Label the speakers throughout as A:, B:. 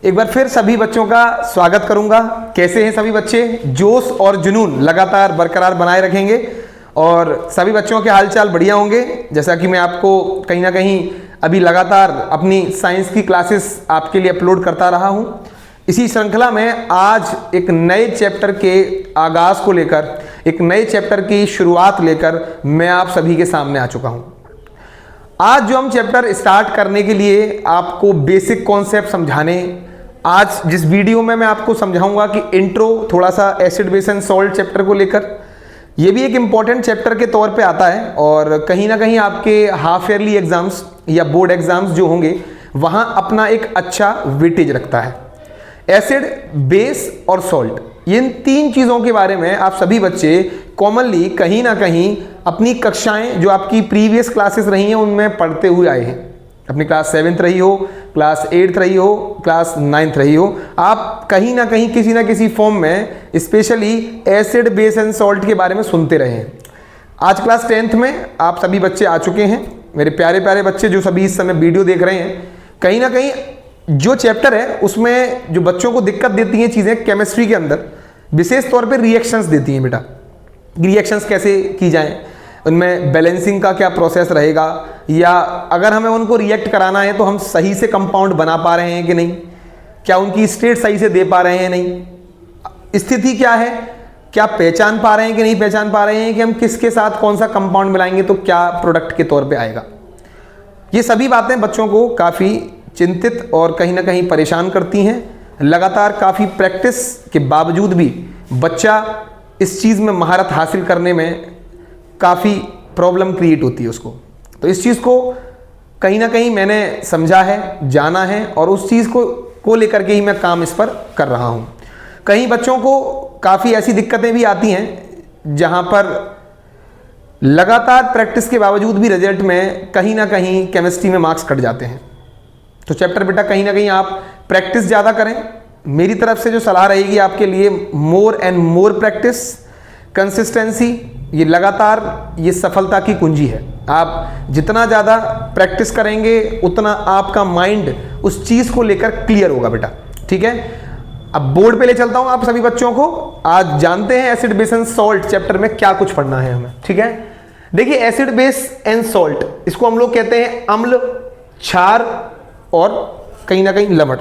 A: एक बार फिर सभी बच्चों का स्वागत करूंगा। कैसे हैं सभी बच्चे? जोश और जुनून लगातार बरकरार बनाए रखेंगे और सभी बच्चों के हालचाल बढ़िया होंगे। जैसा कि मैं आपको कहीं ना कहीं अभी लगातार अपनी साइंस की क्लासेस आपके लिए अपलोड करता रहा हूं। इसी श्रृंखला में आज एक नए चैप्टर के आगाज को लेकर, एक नए चैप्टर की शुरुआत लेकर मैं आप सभी के सामने आ चुका हूं। आज जो हम चैप्टर स्टार्ट करने के लिए आपको बेसिक कॉन्सेप्ट समझाने, आज जिस वीडियो में मैं आपको समझाऊंगा कि इंट्रो थोड़ा सा acid base and salt chapter को लेकर, ये भी एक इम्पॉर्टेंट चैप्टर के तौर पे आता है और कहीं ना कहीं आपके हाफ ईयरली एग्जाम्स या बोर्ड एग्जाम्स जो होंगे वहाँ अपना एक अच्छा वेटेज रखता है। एसिड, बेस और सॉल्ट, इन तीन चीज़ों के बारे में आप सभी बच्चे कॉमनली कहीं ना कहीं अपनी कक्षाएं जो आपकी प्रीवियस क्लासेस रही हैं उनमें पढ़ते हुए आए हैं। अपनी क्लास 7th रही हो, क्लास 8th रही हो, क्लास 9th रही हो, आप कहीं ना कहीं किसी ना किसी फॉर्म में specially acid, base and salt के बारे में सुनते रहे हैं। आज क्लास 10th में आप सभी बच्चे आ चुके हैं। मेरे प्यारे प्यारे बच्चे जो सभी इस समय वीडियो देख रहे हैं, कहीं ना कहीं जो चैप्टर है उसमें जो बच्चों को दिक्कत देती हैं चीज़ें केमिस्ट्री के अंदर, विशेष तौर पे रिएक्शंस देती हैं। बेटा रिएक्शंस कैसे की जाएं, उनमें बैलेंसिंग का क्या प्रोसेस रहेगा, या अगर हमें उनको रिएक्ट कराना है तो हम सही से कंपाउंड बना पा रहे हैं कि नहीं, क्या उनकी स्टेट सही से दे पा रहे हैं नहीं, स्थिति क्या है, क्या पहचान पा रहे हैं कि नहीं पहचान पा रहे हैं कि हम किसके साथ कौन सा कंपाउंड मिलाएंगे तो क्या प्रोडक्ट के तौर पे आएगा। ये सभी बातें बच्चों को काफ़ी चिंतित और कहीं ना कहीं परेशान करती हैं। लगातार काफ़ी प्रैक्टिस के बावजूद भी बच्चा इस चीज़ में महारत हासिल करने में काफ़ी प्रॉब्लम क्रिएट होती है उसको। तो इस चीज़ को कहीं ना कहीं मैंने समझा है, जाना है और उस चीज़ को लेकर के ही मैं काम इस पर कर रहा हूँ। कहीं बच्चों को काफ़ी ऐसी दिक्कतें भी आती हैं जहाँ पर लगातार प्रैक्टिस के बावजूद भी रिजल्ट में कहीं ना कहीं केमिस्ट्री में मार्क्स कट जाते हैं। तो चैप्टर बेटा कहीं ना कहीं आप प्रैक्टिस ज़्यादा करें। मेरी तरफ से जो सलाह रहेगी आपके लिए, more and more practice, consistency, ये लगातार ये सफलता की कुंजी है। आप जितना ज़्यादा प्रैक्टिस करेंगे उतना आपका माइंड उस चीज़ को लेकर क्लियर होगा बेटा। ठीक है, अब बोर्ड पे ले चलता हूँ आप सभी बच्चों को। आज जानते हैं acid, base and salt chapter में क्या कुछ पढ़ना है हमें। ठीक है, देखिए एसिड, बेस एंड सॉल्ट, इसको हम लोग कहते हैं अम्ल, क्षार और कहीं ना कहीं लवण।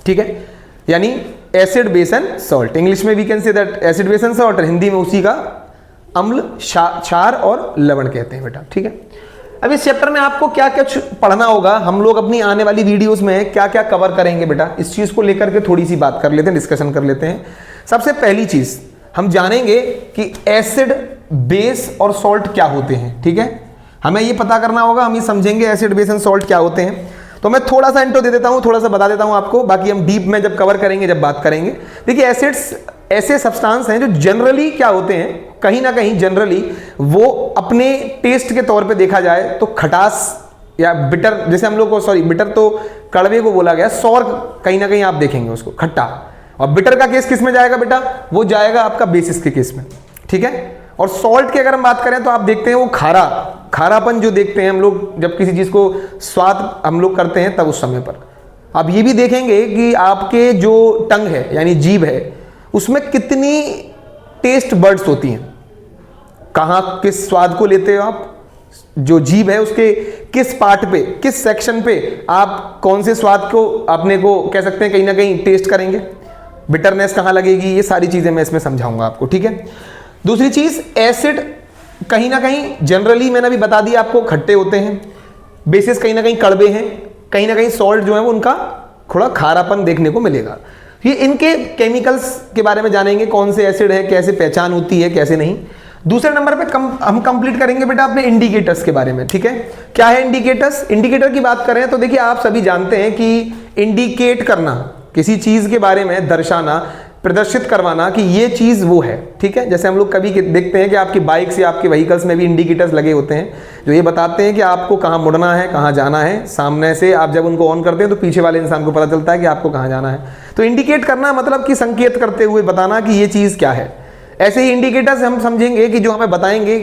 A: ठीक है, यानी acid, base and salt. English में we can say that acid, base and salt, Hindi में उसी का अम्ल, क्षार और लवण कहते हैं बेटा। ठीक है, अब इस चैप्टर में आपको क्या क्या पढ़ना होगा, हम लोग अपनी आने वाली वीडियोस में क्या क्या कवर करेंगे बेटा, इस चीज को लेकर के थोड़ी सी बात कर लेते हैं, डिस्कशन कर लेते हैं। सबसे पहली चीज हम जानेंगे कि एसिड, बेस और सॉल्ट क्या होते हैं। ठीक है, हमें ये पता करना होगा, हम ये समझेंगे एसिड, बेस एंड सॉल्ट क्या होते हैं। तो मैं थोड़ा सा इंट्रो दे देता हूं, थोड़ा सा बता देता हूं आपको, बाकी हम डीप में जब कवर करेंगे, जब बात करेंगे। देखिए एसिड्स ऐसे सब्सटेंस हैं जो जनरली क्या होते हैं, कहीं ना कहीं जनरली वो अपने टेस्ट के तौर पे देखा जाए तो खटास या बिटर, जैसे हम लोग को, सॉरी बिटर तो कड़वे को बोला गया, सौर कहीं ना कहीं आप देखेंगे उसको खट्टा। और बिटर का केस किस में जाएगा बेटा, वो जाएगा आपका बेसिस के केस में। ठीक है, और सॉल्ट की अगर हम बात करें तो आप देखते हैं वो खारापन जो देखते हैं हम लोग जब किसी चीज को स्वाद हम लोग करते हैं तब उस समय पर। आप ये भी देखेंगे कि आपके जो टंग है यानी जीभ है उसमें कितनी टेस्ट बर्ड्स होती हैं, कहाँ किस स्वाद को लेते हो आप, जो जीभ है उसके किस पार्ट पे, किस सेक्शन पे आप कौन से स्वाद को अपने को कह सकते हैं कहीं ना कहीं टेस्ट करेंगे, बिटरनेस कहाँ लगेगी, ये सारी चीजें मैं इसमें समझाऊंगा आपको। ठीक है, दूसरी चीज एसिड कहीं ना कहीं जनरली मैंने अभी बता दिया आपको खट्टे होते हैं, बेसिस कहीं ना कहीं कड़वे हैं, कहीं ना कहीं सॉल्ट जो है वो उनका थोड़ा खारापन देखने को मिलेगा। ये इनके केमिकल्स के बारे में जानेंगे, कौन से एसिड है, कैसे पहचान होती है, कैसे नहीं। दूसरे नंबर पे हम कंप्लीट करेंगे बेटा अपने इंडिकेटर्स के बारे में। ठीक है, क्या है इंडिकेटर्स? इंडिकेटर की बात करें तो देखिए आप सभी जानते हैं कि इंडिकेट करना, किसी चीज के बारे में दर्शाना, प्रदर्शित करवाना कि ये चीज वो है। ठीक है, जैसे हम लोग कभी देखते हैं कि आपकी बाइक्स या आपके व्हीकल्स में भी इंडिकेटर्स लगे होते हैं जो ये बताते हैं कि आपको कहाँ मुड़ना है, कहाँ जाना है। सामने से आप जब उनको ऑन करते हैं तो पीछे वाले इंसान को पता चलता है कि आपको कहाँ जाना है। तो इंडिकेट करना मतलब कि संकेत करते हुए बताना कि ये चीज क्या है। ऐसे ही इंडिकेटर्स हम समझेंगे कि जो हमें बताएंगे,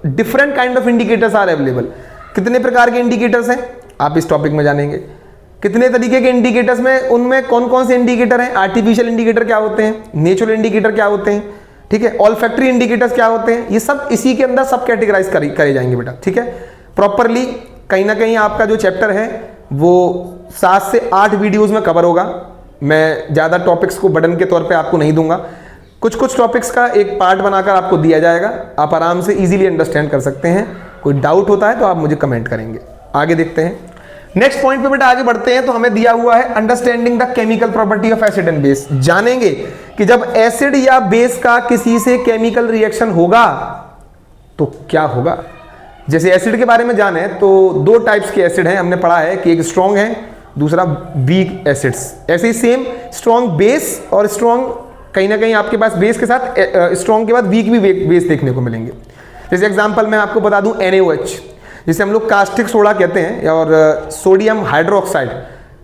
A: different kind of indicators are available. कितने प्रकार के इंडिकेटर्स हैं आप इस टॉपिक में जानेंगे। कितने तरीके के इंडिकेटर्स में, उनमें कौन कौन से इंडिकेटर हैं, आर्टिफिशियल इंडिकेटर क्या होते हैं, नेचुरल इंडिकेटर क्या होते हैं, ठीक है, ऑल्फैक्टरी इंडिकेटर्स क्या होते हैं, ये सब इसी के अंदर सब कैटेगराइज करे जाएंगे बेटा, ठीक है। प्रॉपरली कहीं ना कहीं आपका जो चैप्टर है वो 7 से 8 वीडियोस में कवर होगा। मैं ज़्यादा टॉपिक्स को बर्डन के तौर पे आपको नहीं दूंगा, कुछ कुछ टॉपिक्स का एक पार्ट बनाकर आपको दिया जाएगा, आप आराम से इजीली अंडरस्टैंड कर सकते हैं। कोई डाउट होता है तो आप मुझे कमेंट करेंगे। आगे देखते हैं नेक्स्ट पॉइंट पे बेटा, आगे बढ़ते हैं। तो हमें दिया हुआ है understanding the chemical property of acid and base. जानेंगे कि जब एसिड या बेस का किसी से केमिकल रिएक्शन होगा तो क्या होगा। जैसे एसिड के बारे में जाने तो 2 टाइप्स के एसिड हैं, हमने पढ़ा है कि एक स्ट्रॉन्ग है, दूसरा वीक एसिड्स। ऐसे ही सेम स्ट्रॉन्ग बेस और स्ट्रॉन्ग, कहीं ना कहीं आपके पास बेस के साथ स्ट्रॉन्ग के बाद वीक भी बेस देखने को मिलेंगे। जैसे एग्जांपल मैं आपको बता दूं NaOH, जिसे हम लोग कास्टिक सोडा कहते हैं, और सोडियम हाइड्रोक्साइड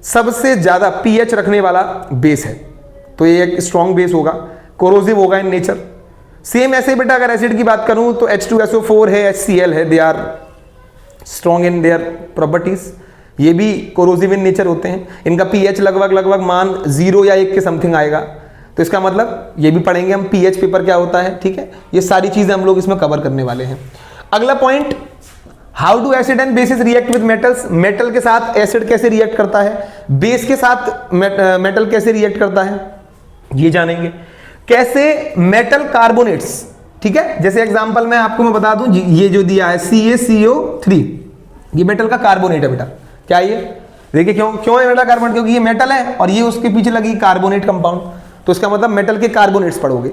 A: सबसे ज़्यादा pH रखने वाला बेस है, तो ये एक स्ट्रॉन्ग बेस होगा, कोरोसिव होगा इन नेचर। सेम ऐसे बेटा अगर एसिड की बात करूं तो H2SO4 है, HCl है, they are strong in their properties, ये भी कोरोसिव इन नेचर होते हैं। इनका pH लगभग मान 0 या 1 के समथिंग आएगा, तो इसका मतलब ये भी पढ़ेंगे हम pH पेपर क्या होता है, ठीक है। ये सारी चीजें हम लोग इसमें कवर करने वाले हैं। अगला point, how do acid and bases react with metals. Metal के साथ एसिड कैसे रिएक्ट करता है, बेस के साथ मेटल कैसे रिएक्ट करता है, ये जानेंगे। कैसे मेटल कार्बोनेट्स, ठीक है, जैसे एग्जांपल मैं आपको बता दूं, ये जो दिया है CaCO3, ये मेटल का कार्बोनेट है बेटा। क्या ये देखिए, क्यों है मेटल कार्बोनेट, क्योंकि ये मेटल है और ये उसके पीछे लगी कार्बोनेट कंपाउंड, तो इसका मतलब मेटल के कार्बोनेट्स पढ़ोगे।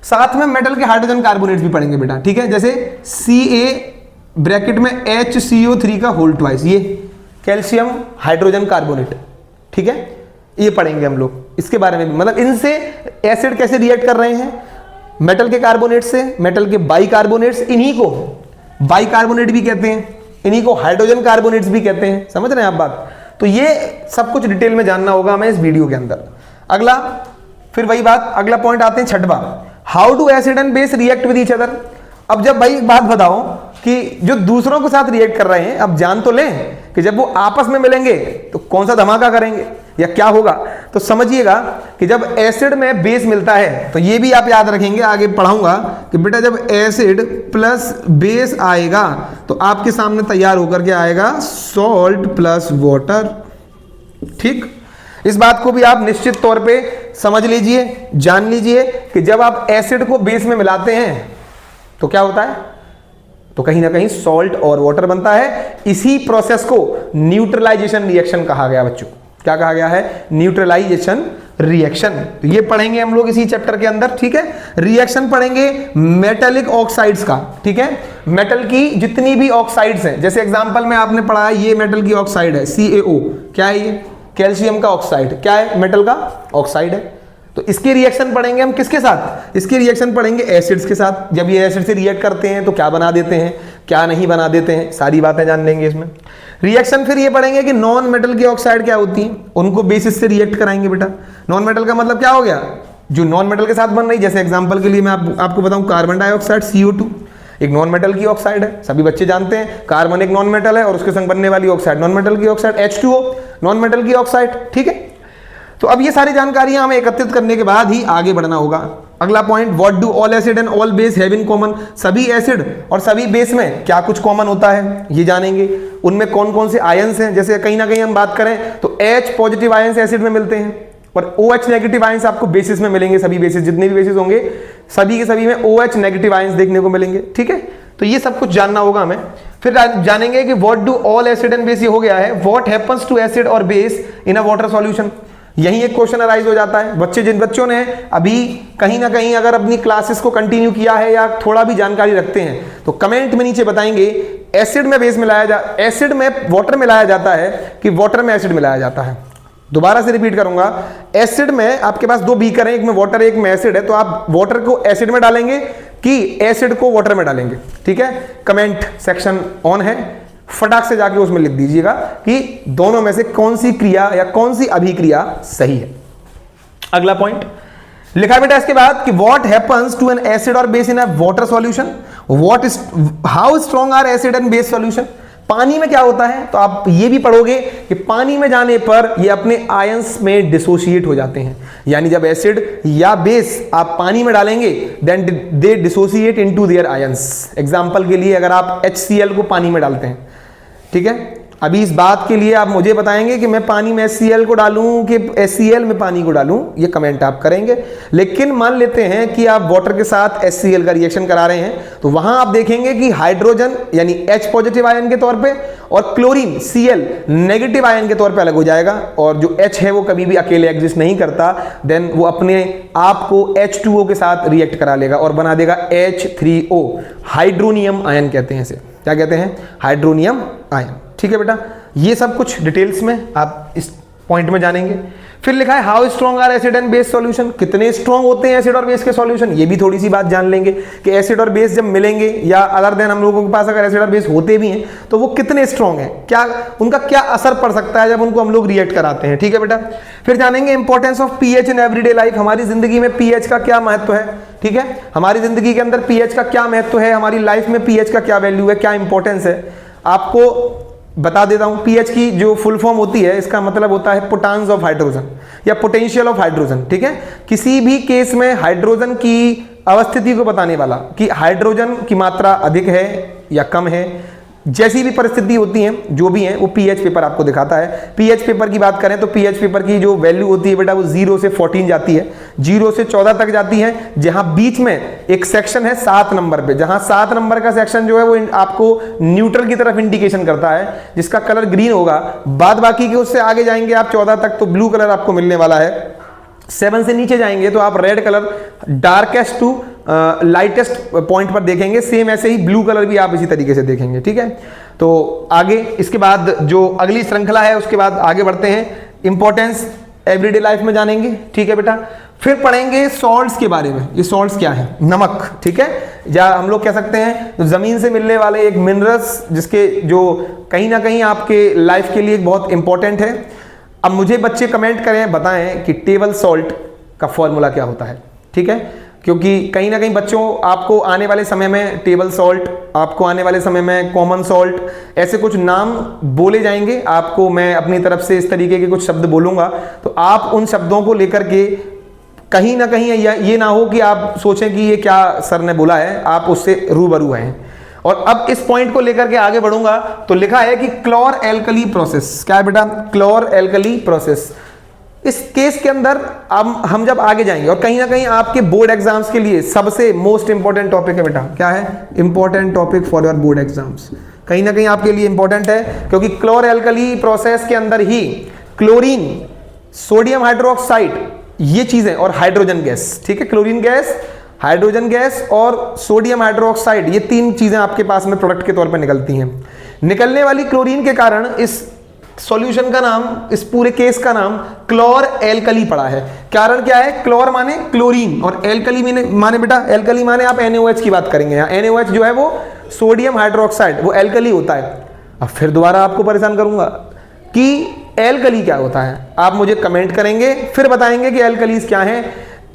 A: साथ में मेटल के हाइड्रोजन कार्बोनेट्स भी पढ़ेंगे बेटा, ठीक है। जैसे Ca ब्रैकेट में HCO3 का होल ट्वाइस, ये कैल्शियम हाइड्रोजन कार्बोनेट, ठीक है, ये पढ़ेंगे हम लोग इसके बारे में भी। मतलब इनसे एसिड कैसे रिएक्ट कर रहे हैं, मेटल के कार्बोनेट से, मेटल के बाइकार्बोनेट्स, इन्हीं को बाइकार्बोनेट भी कहते हैं, इन्हीं को हाइड्रोजन कार्बोनेट्स भी कहते हैं। समझ रहे हैं आप बात। तो ये सब कुछ डिटेल में जानना होगा हमें इस वीडियो के अंदर। अगला, फिर वही बात, अगला पॉइंट आते हैं 6वां, how do acid and base react with each other. अब जब भाई एक बात बताओ कि जो दूसरों के साथ रिएक्ट कर रहे हैं, अब जान तो लें कि जब वो आपस में मिलेंगे तो कौन सा धमाका करेंगे या क्या होगा। तो समझिएगा कि जब एसिड में बेस मिलता है, तो ये भी आप याद रखेंगे, आगे पढ़ाऊंगा कि बेटा जब एसिड प्लस बेस आएगा तो आपके सामने तैयार होकर के आएगा सॉल्ट प्लस वाटर, ठीक। इस बात को भी आप निश्चित तौर पे समझ लीजिए, जान लीजिए कि जब आप एसिड को बेस में मिलाते हैं तो क्या होता है, तो कहीं ना कहीं सॉल्ट और वाटर बनता है। इसी प्रोसेस को न्यूट्रलाइजेशन रिएक्शन कहा गया बच्चों। क्या कहा गया है, न्यूट्रलाइजेशन रिएक्शन। तो ये पढ़ेंगे हम लोग इसी चैप्टर के अंदर, ठीक है। रिएक्शन पढ़ेंगे मेटेलिक ऑक्साइड्स का, ठीक है, मेटल की जितनी भी ऑक्साइड्स हैं। जैसे एग्जांपल में आपने पढ़ा है, ये मेटल की ऑक्साइड है CaO, क्या है ये, कैल्शियम का ऑक्साइड, क्या है, मेटल का ऑक्साइड है। तो इसके रिएक्शन पढ़ेंगे हम किसके साथ, इसके रिएक्शन पढ़ेंगे एसिड्स के साथ। जब ये एसिड से रिएक्ट करते हैं तो क्या बना देते हैं, क्या नहीं बना देते हैं, सारी बातें जान लेंगे इसमें। रिएक्शन फिर ये पढ़ेंगे कि नॉन मेटल की ऑक्साइड क्या होती हैं, उनको बेसिस से रिएक्ट कराएंगे बेटा। नॉन मेटल का मतलब क्या हो गया, जो नॉन मेटल के साथ बन रही, जैसे एग्जाम्पल के लिए मैं आपको बताऊं, कार्बन डाइऑक्साइड CO2 एक नॉन मेटल की ऑक्साइड है, सभी बच्चे जानते हैं। कार्बन एक नॉन मेटल है और उसके संग बनने वाली ऑक्साइड नॉन मेटल की ऑक्साइड, H2O नॉन मेटल की ऑक्साइड, ठीक है। तो अब ये सारी जानकारियां हमें एकत्रित करने के बाद ही आगे बढ़ना होगा। अगला point, what do all acid and all base have in common. सभी एसिड और सभी बेस में क्या कुछ कॉमन होता है, ये जानेंगे। उनमें कौन कौन से आयंस हैं, जैसे कहीं ना कहीं हम बात करें तो H पॉजिटिव आयंस एसिड में मिलते हैं और OH नेगेटिव आयंस आपको बेसिस में मिलेंगे। सभी बेसिस, जितने भी बेसिस होंगे सभी के सभी में OH नेगेटिव आयंस देखने को मिलेंगे, ठीक है। तो ये सब कुछ जानना होगा हमें। फिर जानेंगे कि what do all acid and base, ये हो गया है। व्हाट हैपेंस टू एसिड और base in a water solution. यही एक क्वेश्चन अराइज हो जाता है। बच्चे, जिन बच्चों ने अभी कहीं ना कहीं अगर अपनी क्लासेस को कंटिन्यू किया है या थोड़ा भी जानकारी रखते हैं तो कमेंट में नीचे बताएंगे एसिड में बेस मिलाया एसिड में वाटर मिलाया जाता है कि वाटर में एसिड मिलाया जाता है। दोबारा से रिपीट करूंगा, एसिड में आपके पास 2 बीकर हैं, एक में वाटर एक में एसिड है, तो आप वाटर को एसिड में डालेंगे कि एसिड को वाटर में डालेंगे, ठीक है। कमेंट सेक्शन ऑन है, फटाक से जाके उसमें लिख दीजिएगा कि दोनों में से कौन सी क्रिया या कौन सी अभिक्रिया सही है। अगला पॉइंट लिखा बेटा इसके बाद कि what happens to an acid और base in a water solution, what is how strong are acid and base solution. पानी में क्या होता है, तो आप ये भी पढ़ोगे कि पानी में जाने पर ये अपने आयंस में डिसोशिएट हो जाते हैं, यानी जब एसिड या बेस आप पानी में डालेंगे then they dissociate into their ions. Example के लिए अगर आप HCl को पानी में डालते हैं, ठीक है, अभी इस बात के लिए आप मुझे बताएंगे कि मैं पानी में HCl को डालूं कि HCl में पानी को डालूं, ये कमेंट आप करेंगे। लेकिन मान लेते हैं कि आप वाटर के साथ HCl का रिएक्शन करा रहे हैं, तो वहां आप देखेंगे कि हाइड्रोजन यानी H पॉजिटिव आयन के तौर पे और क्लोरीन Cl नेगेटिव आयन के तौर पे अलग हो जाएगा, और जो H है वो कभी भी अकेले एग्जिस्ट नहीं करता, देन वो अपने आप को H2O के साथ रिएक्ट करा लेगा और बना देगा H3O, हाइड्रोनियम आयन कहते हैं इसे। क्या कहते हैं? Hydronium ion. ठीक है बेटा, ये सब कुछ डिटेल्स में आप इस पॉइंट में जानेंगे। फिर लिखा है how strong are acid and base solution, कितने स्ट्रॉन्ग होते हैं एसिड और बेस के सॉल्यूशन, ये भी थोड़ी सी बात जान लेंगे कि एसिड और बेस जब मिलेंगे या अदर देन हम लोगों के पास अगर एसिड और बेस होते भी हैं तो वो कितने स्ट्रॉन्ग हैं, क्या उनका क्या असर पड़ सकता है जब उनको हम लोग रिएक्ट कराते हैं। ठीक है बेटा, फिर जानेंगे importance of pH in everyday life, हमारी जिंदगी में पीएच का क्या महत्व है। ठीक है, हमारी जिंदगी के अंदर पीएच का क्या महत्व है, हमारी लाइफ में पीएच का क्या वैल्यू है, क्या इंपॉर्टेंस है, आपको बता देता हूं। पीएच की जो फुल फॉर्म होती है, इसका मतलब होता है पोटांस ऑफ हाइड्रोजन या पोटेंशियल ऑफ हाइड्रोजन। ठीक है, किसी भी केस में हाइड्रोजन की अवस्थिति को बताने वाला कि हाइड्रोजन की मात्रा अधिक है या कम है, जैसी भी परिस्थिति होती है जो भी है वो पीएच पेपर आपको दिखाता है। पीएच पेपर की बात करें तो पीएच पेपर की जो वैल्यू होती है बेटा वो 0 से 14 जाती है, 0 से 14 तक जाती है, जहां बीच में एक सेक्शन है 7 नंबर पे, जहां 7 नंबर का सेक्शन जो है वो आपको न्यूट्रल की तरफ इंडिकेशन करता है, जिसका कलर ग्रीन होगा। बाद बाकी के उससे आगे जाएंगे आप 14 तक तो ब्लू कलर आपको मिलने वाला है। 7 से नीचे जाएंगे तो आप red colour darkest to lightest point पर देखेंगे, सेम ऐसे ही ब्लू कलर भी आप इसी तरीके से देखेंगे। ठीक है, तो आगे इसके बाद जो अगली श्रृंखला है उसके बाद आगे बढ़ते हैं, इंपॉर्टेंस एवरीडे लाइफ में जानेंगे। ठीक है बेटा, फिर पढ़ेंगे सॉल्ट्स के बारे में। ये सॉल्ट्स क्या है? नमक। ठीक है, या हम लोग कह सकते हैं तो जमीन से मिलने वाले एक मिनरल्स जिसके जो कहीं ना कहीं आपके लाइफ के लिए बहुत इंपॉर्टेंट है। अब मुझे बच्चे कमेंट करें, बताएं कि टेबल सॉल्ट का फॉर्मूला क्या होता है। ठीक है, क्योंकि कहीं ना कहीं बच्चों आपको आने वाले समय में टेबल सॉल्ट, आपको आने वाले समय में कॉमन सॉल्ट, ऐसे कुछ नाम बोले जाएंगे, आपको मैं अपनी तरफ से इस तरीके के कुछ शब्द बोलूंगा, तो आप उन शब्दों को लेकर के कहीं ना कहीं ये ना हो कि आप सोचें कि ये क्या सर ने बोला है, आप उससे रूबरू हैं। और अब इस पॉइंट को लेकर के आगे बढ़ूंगा तो लिखा है कि क्लोर एल्कली प्रोसेस। क्या है बेटा? क्लोर एल्कली प्रोसेस। इस केस के अंदर अब हम जब आगे जाएंगे और कहीं ना कहीं आपके बोर्ड एग्जाम्स के लिए सबसे मोस्ट इंपॉर्टेंट टॉपिक है बेटा। क्या है? Important topic for your board exams, कहीं ना कहीं आपके लिए इंपॉर्टेंट है, क्योंकि क्लोर एल्कली प्रोसेस के अंदर ही क्लोरीन, सोडियम हाइड्रोक्साइड, ये चीजें और हाइड्रोजन गैस, ठीक है, क्लोरीन गैस, हाइड्रोजन गैस और सोडियम हाइड्रोक्साइड, ये 3 चीजें आपके पास में प्रोडक्ट के तौर पर निकलती हैं। निकलने वाली क्लोरीन के कारण इस सॉल्यूशन का नाम, इस पूरे केस का नाम क्लोर एल्कली पड़ा है। कारण क्या है? क्लोर माने क्लोरीन और एल्कली माने बेटा, एल्कली माने आप NaOH की बात करेंगे। यहाँ NaOH जो है वो सोडियम हाइड्रोक्साइड, वो एल्कली होता है। अब फिर दोबारा आपको परेशान करूंगा कि एल्कली क्या होता है, आप मुझे कमेंट करेंगे, फिर बताएंगे कि एल्कलीज क्या है।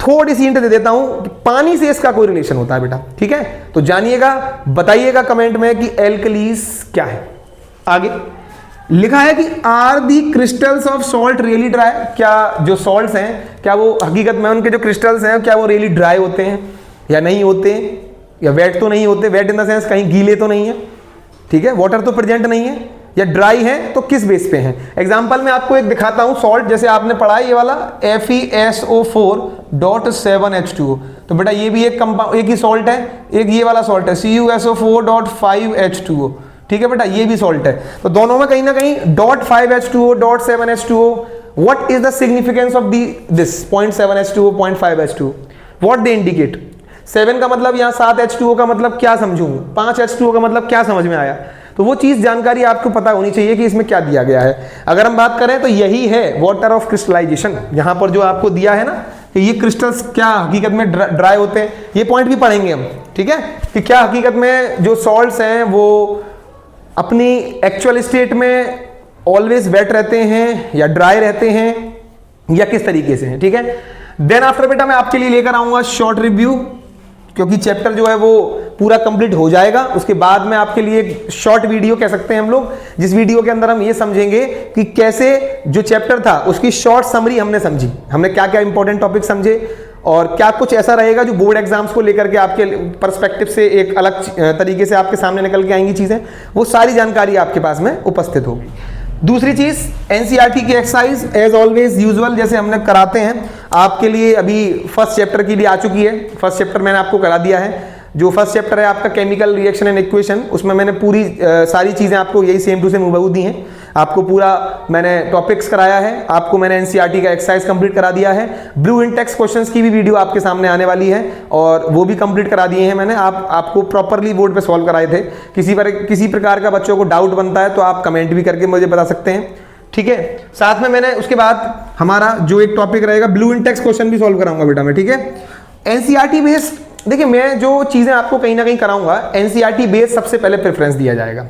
A: थोड़ी सी हिंट दे देता हूं कि पानी से इसका कोई रिलेशन होता है बेटा। ठीक है, तो जानिएगा, बताइएगा कमेंट में कि एल्कलीज क्या है। आगे लिखा है कि are the crystals of salt really dry, क्या जो सॉल्ट्स हैं क्या वो हकीकत में, उनके जो क्रिस्टल्स हैं क्या वो रियली ड्राई होते हैं या नहीं होते, या वेट तो नहीं होते, वेट इन द सेंस कहीं गीले तो नहीं है, ठीक है, वाटर तो प्रेजेंट नहीं है, या ड्राई है तो किस बेस पे है। एग्जांपल में आपको एक दिखाता हूं सॉल्ट, जैसे आपने पढ़ा है ये वाला FeSO4.7H2O, तो बेटा ये भी एक कंपाउंड, एक ही सॉल्ट है, एक ये वाला सॉल्ट है CuSO4.5H2O, ठीक है बेटा, ये भी सॉल्ट है। तो दोनों में कहीं ना कहीं .5H2O, .7H2O, what is the significance of this 0.7H2O, 0.5H2O, what they indicate. 7 का मतलब यहाँ 7H2O का मतलब क्या समझूं, 5H2O का मतलब क्या समझ में आया, तो वो चीज जानकारी आपको पता होनी चाहिए कि इसमें क्या दिया गया है। अगर हम बात करें तो यही है वाटर ऑफ क्रिस्टलाइजेशन, यहां पर जो आपको दिया है ना कि ये क्रिस्टल्स क्या हकीकत में ड्राई होते हैं, ये पॉइंट भी पढ़ेंगे हम, ठीक है, कि क्या हकीकत में जो सॉल्ट्स हैं वो अपनी एक्चुअल स्टेट में ऑलवेज वेट रहते हैं या ड्राई रहते हैं या किस तरीके से हैं। ठीक है, देन आफ्टर बेटा मैं आपके लिए लेकर आऊंगा शॉर्ट रिव्यू, क्योंकि चैप्टर जो है वो पूरा कंप्लीट हो जाएगा। उसके बाद में आपके लिए एक शॉर्ट वीडियो कह सकते हैं हम लोग, जिस वीडियो के अंदर हम ये समझेंगे कि कैसे जो चैप्टर था उसकी शॉर्ट समरी हमने समझी, हमने क्या क्या इंपॉर्टेंट टॉपिक समझे, और क्या कुछ ऐसा रहेगा जो बोर्ड एग्जाम्स को लेकर के आपके पर्सपेक्टिव से एक अलग तरीके से आपके सामने निकल के आएंगी चीजें, वो सारी जानकारी आपके पास में उपस्थित होगी। दूसरी चीज, एनसीईआरटी की एक्सरसाइज एज ऑलवेज यूजुअल जैसे हमने कराते हैं आपके लिए, अभी फर्स्ट चैप्टर की भी आ चुकी है। फर्स्ट चैप्टर मैंने आपको करा दिया है। जो फर्स्ट चैप्टर है आपका केमिकल रिएक्शन एंड इक्वेशन, उसमें मैंने पूरी सारी चीजें आपको यही सेम टू सेम हूबहू दी हैं। आपको पूरा मैंने टॉपिक्स कराया है, आपको मैंने एनसीईआरटी का एक्सरसाइज कंप्लीट करा दिया है। ब्लू इंटेक्स क्वेश्चंस की भी वीडियो आपके सामने आने वाली है और वो भी कंप्लीट करा दिए हैं मैंने। आपको प्रॉपरली बोर्ड पे सॉल्व कराए थे। किसी प्रकार का बच्चों को डाउट बनता है तो आप कमेंट भी करके मुझे बता सकते हैं, ठीक है। साथ में मैंने उसके बाद हमारा जो एक टॉपिक रहेगा ब्लू इंटेक्स क्वेश्चन भी सॉल्व कराऊंगा बेटा मैं, ठीक है। एनसीईआरटी बेस्ड, देखिए मैं जो चीजें आपको कहीं ना कहीं कराऊंगा एनसीईआरटी बेस्ड सबसे पहले प्रेफरेंस दिया जाएगा,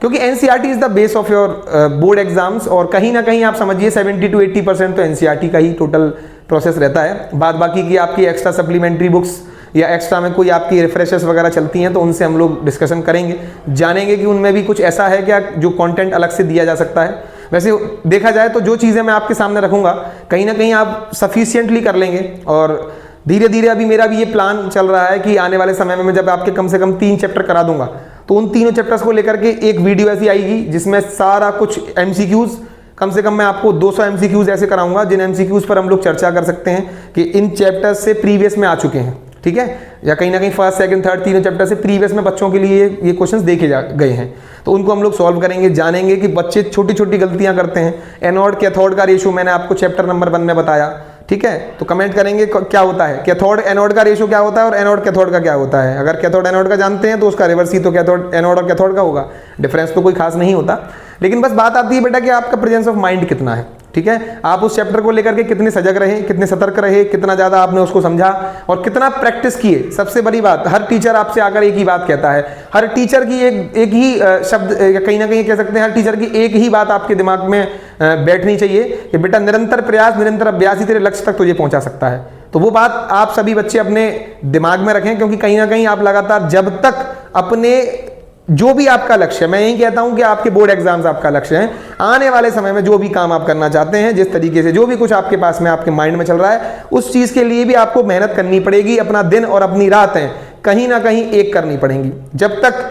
A: क्योंकि NCERT is the base of your board exams. और कहीं ना कहीं आप समझिए 70 to 80% तो एनसीईआरटी का ही टोटल प्रोसेस रहता है। बाद बाकी की आपकी एक्स्ट्रा सप्लीमेंट्री बुक्स या एक्स्ट्रा में कोई आपकी रिफ्रेशर्स वगैरह चलती हैं तो उनसे हम लोग डिस्कशन करेंगे, जानेंगे कि उनमें भी कुछ ऐसा है क्या जो कंटेंट अलग से दिया जा सकता है। वैसे देखा जाए तो जो चीज़ें मैं आपके सामने रखूंगा कहीं ना कहीं आप सफिशिएंटली कर लेंगे। और धीरे धीरे अभी मेरा भी ये प्लान चल रहा है कि आने वाले समय में मैं जब आपके कम से कम 3 चैप्टर करा दूंगा तो उन तीनों चैप्टर्स को लेकर के एक वीडियो ऐसी आएगी जिसमें सारा कुछ एमसीक्यूज, कम से कम मैं आपको 200 एमसीक्यूज ऐसे कराऊंगा जिन एमसीक्यूज पर हम लोग चर्चा कर सकते हैं कि इन चैप्टर्स से प्रीवियस में आ चुके हैं, ठीक है, या कहीं ना कहीं फर्स्ट सेकंड थर्ड तीनों चैप्टर से प्रीवियस में बच्चों के लिए ये क्वेश्चंस देखे गए हैं। तो उनको हम लोग सॉल्व करेंगे, जानेंगे कि बच्चे छोटी छोटी गलतियां करते हैं। एनोड कैथोड का रेशियो मैंने आपको चैप्टर नंबर 1 में बताया, ठीक है। तो कमेंट करेंगे क्या होता है कैथोड एनोड का रेशियो क्या होता है और एनोड कैथोड का क्या होता है। अगर कैथोड एनोड का जानते हैं तो उसका रिवर्स ही तो कैथोड एनोड और कैथोड का होगा, डिफरेंस तो कोई खास नहीं होता। लेकिन बस बात आती है बेटा कि आपका प्रेजेंस ऑफ माइंड कितना है, ठीक है। आप उस चैप्टर को लेकर के कितने सजग रहे, कितने सतर्क रहे, कितना ज्यादा आपने उसको समझा और कितना प्रैक्टिस किए। सबसे बड़ी बात, हर टीचर आपसे आकर एक ही बात कहता है, हर टीचर की एक ही शब्द, कहीं ना कहीं कह सकते हैं हर टीचर की एक ही बात आपके दिमाग में बैठनी चाहिए कि बेटा निरंतर प्रयास, निरंतर अभ्यास ही तेरे लक्ष्य तक तुझे पहुंचा सकता है। तो वो बात आप सभी बच्चे अपने दिमाग में रखें, क्योंकि कहीं ना कहीं आप लगातार जब तक अपने जो भी आपका लक्ष्य है, मैं यही कहता हूं कि आपके बोर्ड एग्जाम्स आपका लक्ष्य है, आने वाले समय में जो भी काम आप करना चाहते हैं, जिस तरीके से जो भी कुछ आपके पास में आपके माइंड में चल रहा है, उस चीज के लिए भी आपको मेहनत करनी पड़ेगी। अपना दिन और अपनी रातें कहीं ना कहीं एक करनी पड़ेंगी। जब तक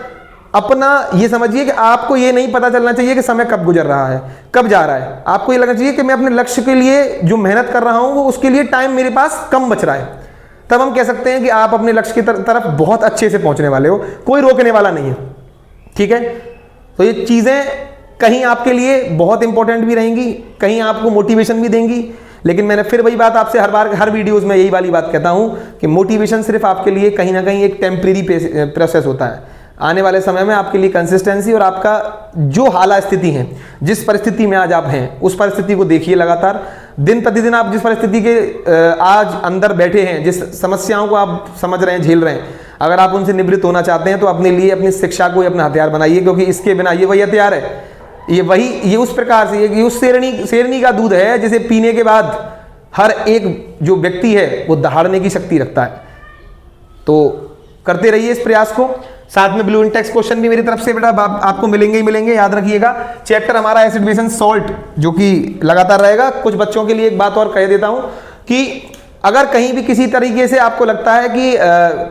A: अपना ये समझिए कि आपको ये नहीं पता चलना चाहिए कि समय कब गुजर रहा है, कब जा रहा है। आपको ये लगना चाहिए कि मैं अपने लक्ष्य के लिए जो मेहनत कर रहा हूं वो उसके लिए टाइम मेरे पास कम बच रहा है। तब हम कह सकते हैं कि आप अपने लक्ष्य की तरफ बहुत अच्छे से पहुंचने वाले हो, कोई रोकने वाला नहीं है, ठीक है। तो ये चीजें कहीं आपके लिए बहुत इंपॉर्टेंट भी रहेंगी, कहीं आपको मोटिवेशन भी देंगी। लेकिन मैंने फिर वही बात आपसे हर बार हर वीडियोस में यही वाली बात कहता हूं कि मोटिवेशन सिर्फ आपके लिए कहीं ना कहीं एक टेम्परेरी प्रोसेस होता है। आने वाले समय में आपके लिए कंसिस्टेंसी और आपका जो हालात स्थिति है, जिस परिस्थिति में आज आप हैं उस परिस्थिति को देखिए लगातार। दिन प्रतिदिन आप जिस परिस्थिति के आज अंदर बैठे हैं, जिस समस्याओं को आप समझ रहे हैं, झेल रहे हैं, अगर आप उनसे निवृत्त होना चाहते हैं तो अपने लिए अपनी शिक्षा को अपना हथियार बनाइए, क्योंकि इसके बिना ये वही हथियार है, ये उस प्रकार से ये उस शेरनी का दूध है जिसे पीने के बाद हर एक जो व्यक्ति है वो दहाड़ने की शक्ति रखता है। तो करते रहिए इस प्रयास को। साथ में ब्लू इंटेक्स क्वेश्चन भी मेरी तरफ से बेटा आपको मिलेंगे ही मिलेंगे, याद रखिएगा। चैप्टर हमारा एसिड बेस एंड सॉल्ट जो कि लगातार रहेगा। कुछ बच्चों के लिए एक बात और कह देता हूं कि अगर कहीं भी किसी तरीके से आपको लगता है कि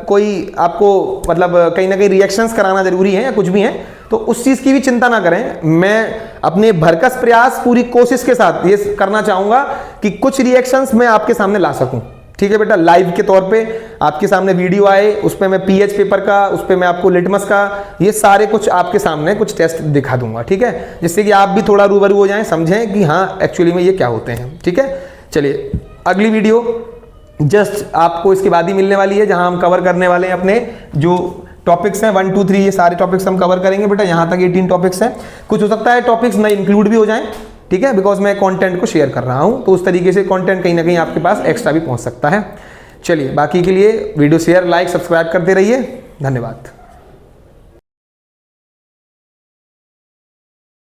A: कोई आपको मतलब कहीं ना कहीं रिएक्शंस कराना जरूरी है या कुछ भी है, तो उस चीज की भी चिंता ना करें। मैं अपने भरकस प्रयास पूरी कोशिश के साथ ये करना चाहूंगा कि कुछ रिएक्शंस मैं आपके सामने ला सकूं, ठीक है बेटा। लाइव के तौर पे आपके सामने वीडियो आए, उस पर मैं पीएच पेपर का, उस पर मैं आपको लिटमस का, ये सारे कुछ आपके सामने कुछ टेस्ट दिखा दूंगा, ठीक है, जिससे कि आप भी थोड़ा रूबरू हो जाएं, समझें कि हाँ एक्चुअली में ये क्या होते हैं, ठीक है। चलिए अगली वीडियो जस्ट आपको इसके बाद ही मिलने वाली है, जहां हम कवर करने वाले हैं अपने जो टॉपिक्स हैं 1 2 3, ये सारे टॉपिक्स हम कवर करेंगे बेटा। यहाँ तक 18 टॉपिक्स हैं। कुछ हो सकता है टॉपिक्स नए इंक्लूड भी हो जाएं, ठीक है, बिकॉज मैं कंटेंट को शेयर कर रहा हूं, तो उस तरीके से कंटेंट कहीं ना कहीं आपके पास एक्स्ट्रा भी पहुंच सकता है। चलिए बाकी के लिए वीडियो शेयर, लाइक, सब्सक्राइब करते रहिए। धन्यवाद।